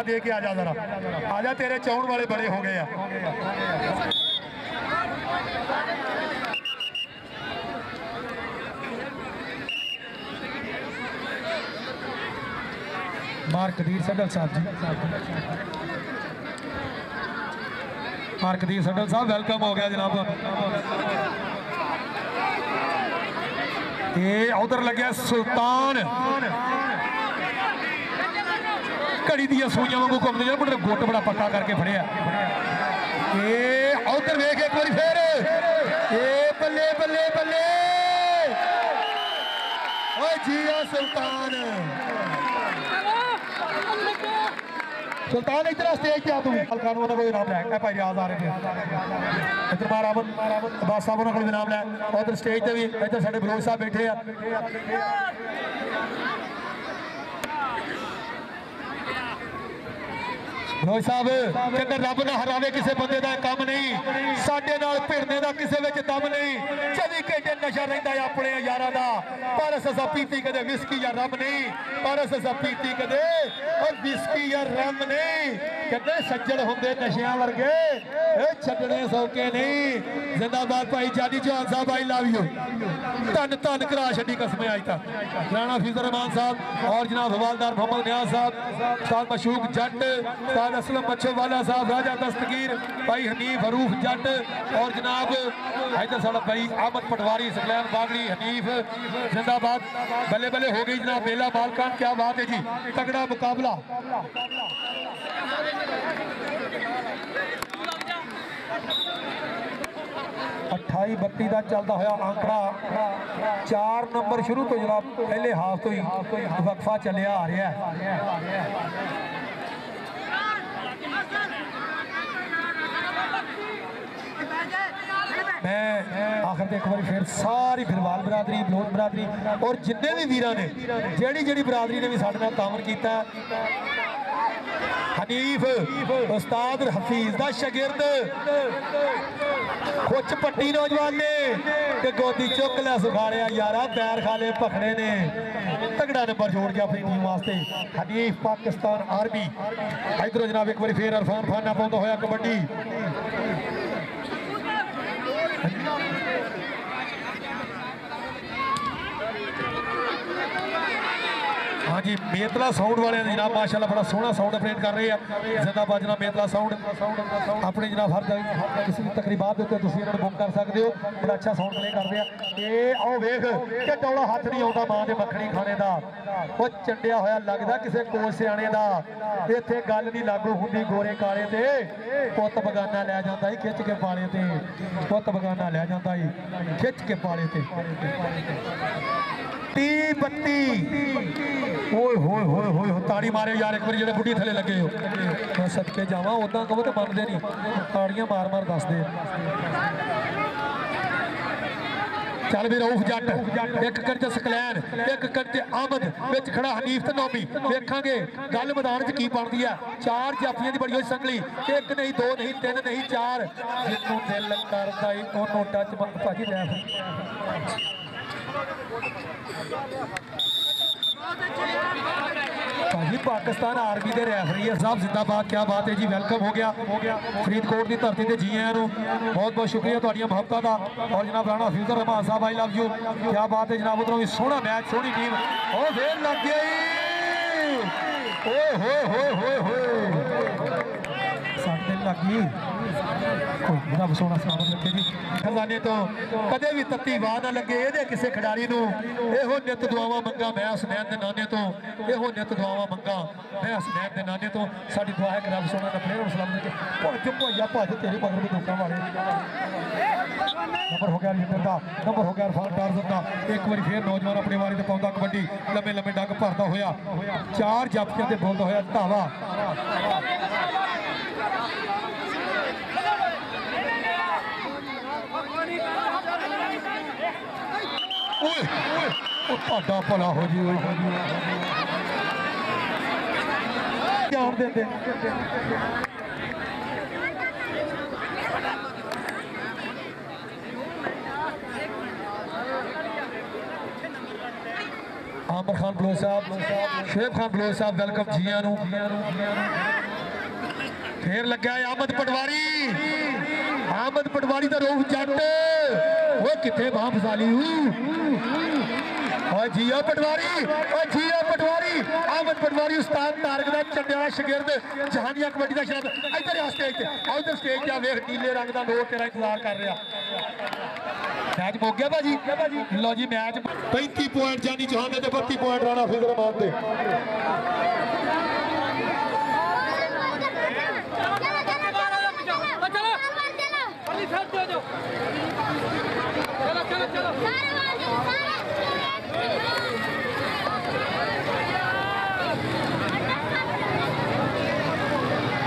दे के आजा जरा, आजा तेरे चाउन वाले बड़े हो गए। मार कदीर सडल साहब जी, मार कदीर सडल साहब वेलकम हो गया जनाब। ये उधर लगे सुल्तान घड़ी दी सूइयां वांगू घूमते जाओ, पर गुट बड़ा पक्का करके फड़िया। उधर वेख एक बार फिर, बल्ले बल्ले बल्ले जिया सुल्तान। सुल्तान इधर स्टेज पे आ, तू हल्का कोई नाम लै भाई रियाज आ रहे थे इधर, मार अमन अब्बास साहब उन्होंने नाम लै। उधर स्टेज पे भी इधर साडे बलोच साहब बैठे आ। बलोच साहब कहते रब ना हरावे किसी बंदे का काम नहीं, साडे नाल भिड़ने का किसी विच दम नहीं। 24 घंटे नशा रहिंदा है अपने यारां दा, पर असां पीती कदे विस्की या रम नहीं, पर असां पीती कदे और विस्की या रम नहीं। कहते सज्जन होंदे नशियां वर्गे, छड्डने सौके नहीं। जिंदाबाद भाई जानी चौहान साहब, आई लव यू। धन धन करा छड्डी कसमें अज तक। राणा फिजर रहमान साहब और जनाब हवालदार मोहम्मद नियाज साहब, उस्ताद मशूक जट, उस्ताद असलम मच्छोवाला साहब, राजा दस्तगीर, भाई हनीफ हरूफ जट और जनाब इधर साड़ा भाई अहमद पटवारी, सकलैन बागड़ी, हनीफ जिंदाबाद। बल्ले बल्ले हो गई जनाब मेला मालकान, क्या बात है जी, तगड़ा मुकाबला। 28-32 का चलता होया आंकड़ा, 4 नंबर शुरू तो जनाब पहले हाफ तो ही वक्फा चलिया आ रहा है। मैं आखिर एक बार फिर सारी फिरवाल बरादरी, बलोच बरादरी और जिन्ने भी वीर ने जी बरादरी ने भी साढ़े नाल तामन किया। हनीफ उस्ताद हफीज का शागिर्द, खुच पट्टी नौजवान ने गोदी चुक लिया सुखाड़िया यारा, पैर खाले भखड़े ने, तगड़ा नंबर छोड़ गया अपनी टीम वास्ते। हनीफ पाकिस्तान आर्मी। इधरों जनाब एक बार फिर इरफान खाना पाउंदा होया कबड्डी। हाँ जी मेतला साउंड वाले जनाब माशाल्लाह बड़ा सोहना साउंड अपडेट कर रहे हैं। जिंदाबाद जनाब मेतला साउंड अपने जनाब हर जगह किसी तकरीबात के उत्ते तुसीं बुक कर सकते हो, बड़ा अच्छा साउंड प्ले कर रहे हैं। ये आओ वेख कि डौला हथ नहीं आता मां के मक्खनी खाने का, वो चंडिया होया लगता किसी कोल सियाने का। इत्थे गल नहीं लागू हुंदी गोरे काले ते, पुत बगाना लै जांदा ही खिच के पाले ते, पुत बगाना लै जांदा ही खिच के पाले ते। 30-32 ओए होए होए होए ताड़ी मारे यार एक बार जो बुढ़ी थले लगे हो, मैं सदके जावा उदा कहो तो मनते नहीं, ताड़ियां मार मार दस दे। चल भी रऊफ जट, एक कंच सकलैन, एक कंच आमद, विच खड़ा हनीफ ते नौमी। वेखांगे गल मैदान च की बनदी है। 4 जाफियां दी बड़ी होई संगली, 1 नहीं 2 नहीं 3 नहीं 4, जिन्नू दिल करदा ही ओनू टच भाजी लै भाजी। पाकिस्तान आर्मी के रैफरी है साहब जिंदाबाद, क्या बात है जी, वेलकम हो गया फरीदकोट की धरती से जी आया बहुत बहुत शुक्रिया तुहाडियां मुहब्बतां दा। और जनाब राणा फिजर रहमान साहब आई लव यू, क्या बात है जनाब। उधरों भी सोहना मैच, सोहनी टीम, और फिर लग गई ओए होए होए होए होए साडे लगी रब सोना सलामत रखे जी। खजाने तो कदे भी तत्ती वाह ना लगे ये किसी खिडारी नूं। इहो नित दुआवां मंगा मैं हसनैन दे नाने तो, इहो नित दुआवां मंगा मैं हसनैन दे नाने तो। साडी दुआ है कि रब सोना दा प्लेयर सलामत रखे। भज भैया भज तेरे मगर भी दुखा वाले। नंबर हो गया लीडर का, नंबर हो गया इरफान टारजन का। एक बार फिर नौजवान अपनी वारी ते पाउंदा कबड्डी, लम्मे लम्मे डग भरदा होया, 4 जाफियां ते बोलदा होया धावा। ਤੁਹਾਡਾ ਭਲਾ ਹੋ ਜੀ, ਧਿਆਨ ਦਿੰਦੇ आमर खान बलोच साहब, शेब खान बलोच साहब, वेलकम जिया नू। फिर लग्या है आमद पटवारी, आमद पटवारी का रूप जट वो किथे बाह फसाली जिया पटवारी, जिया पटवारी, आमद पटवारी उस्ताद तारक दा चंडियाला शगिर्द जहानिया कबड्डी का शरद इधर आ स्टेज ते उधर स्टेज ते वेख नीले रंग का नोट तेरा इंतजार कर रहा। मैच मुक गया भाजी, लो जी मैच 35 पॉइंट जानी चौहान ने 32 पॉइंट राणा फैजलाबाद दे।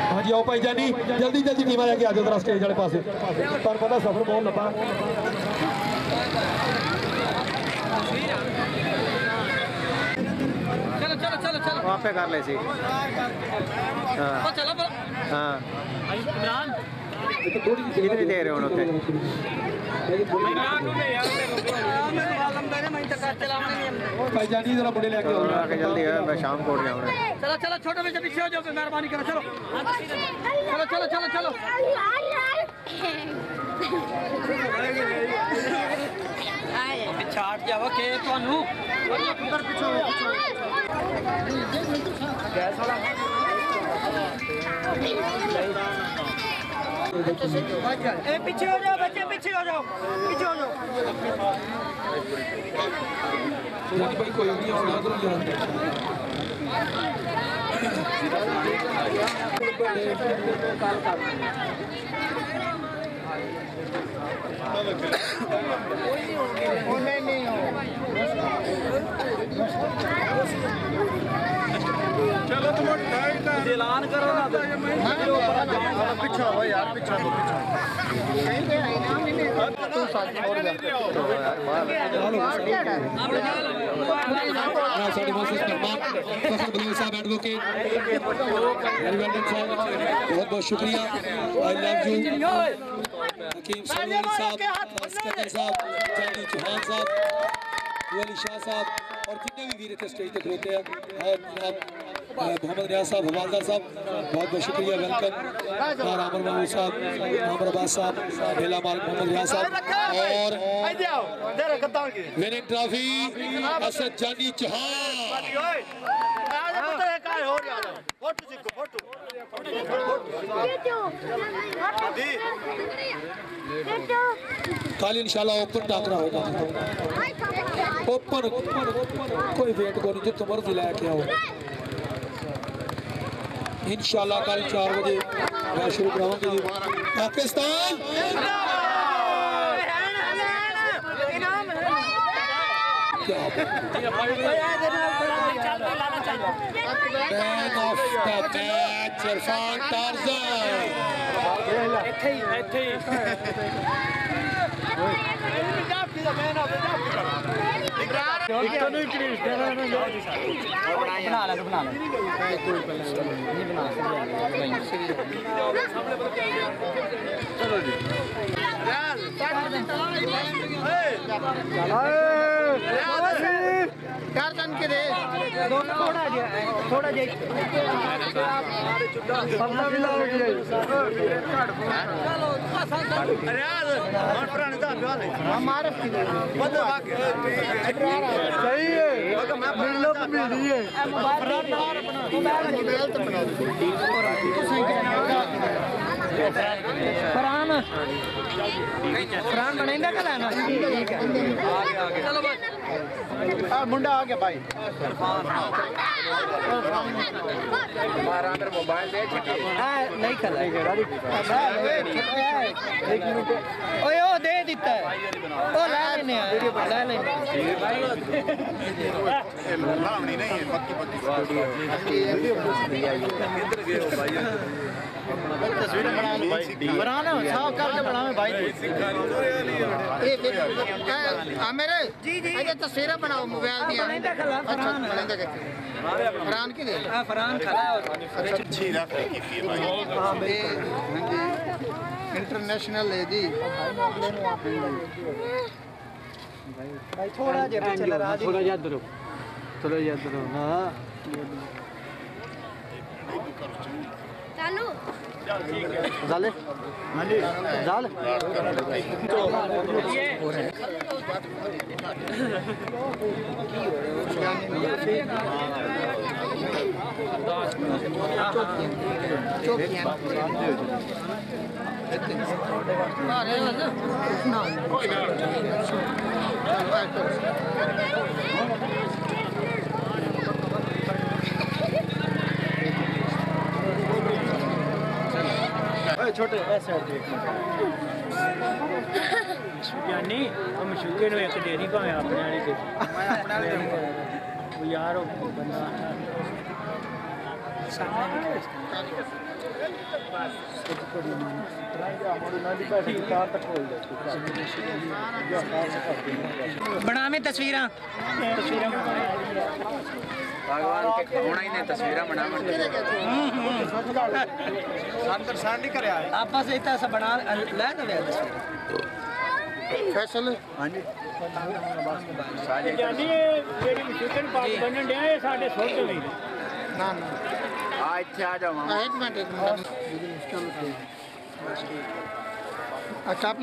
हाँ जी आओ भाई जानी जल्दी जल्दी टीम लैके आ जाओ जरा स्टेज वाले पासे, तुहानू पता सफर बहुत लंबा। चलो चलो चलो चलो वहाँ पे कर ले सी। हाँ चलो हाँ कितनी देर है उन्होंने भाई जानी जरा मुंडे लेके आओ आके जल्दी है, मैं शाम को उठ जाऊँ। चलो चलो छोटे बच्चे पीछे हो जाओ, मेहरबानी करो। चलो चलो चलो चलो चलो छाट जाओ के ਤੁਹਾਨੂੰ उधर पीछे पीछे हो जाओ बच्चे, पीछे हो जाओ, पीछे हो जाओ। भाई कोई नहीं होना उधर चलो तुम ऐलान करो ना, पीछा हो यार, पीछा हो बहुत बहुत शुक्रिया। आई लव यू हकीम सलीम साहब, अस्कर साहब, चांदी चौहान साहब, अली शाह साहब और जितने भी वीर थे स्टेज तक खड़ोते हैं, और मोहम्मद रियाज साहब, हवालदार साहब बहुत बहुत शुक्रिया, वेलकम। आमर महमूद साहब, आमर अब्बास साहब, ढेला मालिक मोहम्मद रियाज साहब और विनिंग ट्रॉफी असद जानी चौहान। कल इंशाल्लाह ओपन टाकरा होगा, ओपन कोई वेट को नहीं, जो तुम मर्जी लैके आओ इंशाल्लाह। कल 4 बजे मैं शुरू कराऊंगी जी। Pakistan man of the match Irfan Tarzan. चलो जी टार्जन के दे थोड़ा जे हमारे सही है, फरहान बनेगा कल है ना, चलो बस मुंडा आ गया भाई। मोबाइल नहीं कर ओए ओ दे दिता है, ओ ले लेने नहीं है पक्की तस्वीरें बनाओ भाई, बनाना साफ करके बनाओ भाई। मेरे जी जी अरे तस्वीरें बनाओ मोबाइल दी। फरहान की दे फरहान खड़ा अच्छी रफी की भाई। हां जी इंटरनेशनल है जी भाई। थोड़ा जे पीछे लगा दी, थोड़ा जा थोड़ा याद करो हाँ चालू जाले जाल छोटे ऐसे ਜਾਨੀ ਉਹ ਮਸ਼ੂਕੇ ਨੂੰ ਇੱਕ ਦੇਰੀ ਭਾਵੇਂ ਆਪਣੇ ਵਾਲੀ ਦੇ मैं अपने वाले ਉਹ ਯਾਰ ਉਹ ਬੰਦਾ बनावे तस्वीरां भगवान के होना ही ने तस्वीरां बना संतर सांडी करे आए आपस में ऐसा बना ले दे ਫੈਸਲ ਹਾਂਜੀ ਜਾਨੀ ਜਿਹੜੀ ਮਸ਼ੂਕੇ ਨੂੰ ਪੱਗ ਬੰਨਣ ਡਿਆ ਇਹ ਸਾਡੇ ਸੁੱਟ ਵੀ ਨਾ ਨਾ ਆ ਇੱਥੇ ਆ ਜਾਓ ਮਾਮਾ ਇੱਕ ਮਿੰਟ ਅੱਛਾ